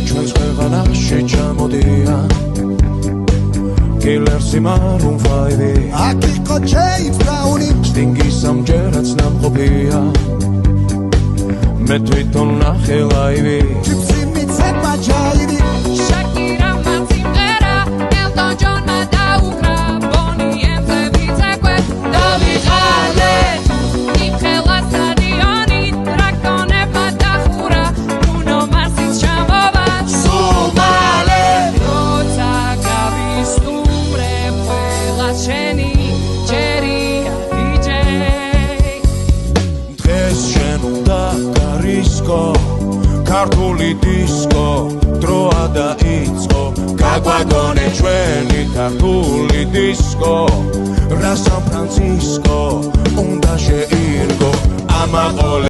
ჩვენს ქვეყანაში ჩამოდიან კილერსი მარუნ ფაივი აქ იყო ჯეიმს ბრაუნი სტინგის ამჯერაც ნამყოფია მე თვითონ ნახე ლაივი ჯიპსი მიცემა ჯაივი შაკირა მაციმერა ელტონ ჯონმა დაუკრა ბონი ემზე ვიცეკვე დავიღალე იფხელა სტადიონი დრაკონებმა დახურა ბრუნო მარსიც ჩამოვა სულ მალე როცა გავისტუმრებ ყველა შენი ჯერია დიჯეი დღეს შენ უნდა გარისკო ქართული დისკო დროა დაიწყო გაგვაგონე ჩვენი ქართული დისკო რა სან ფრანცისკო უნდა შეირგო ამაყოლე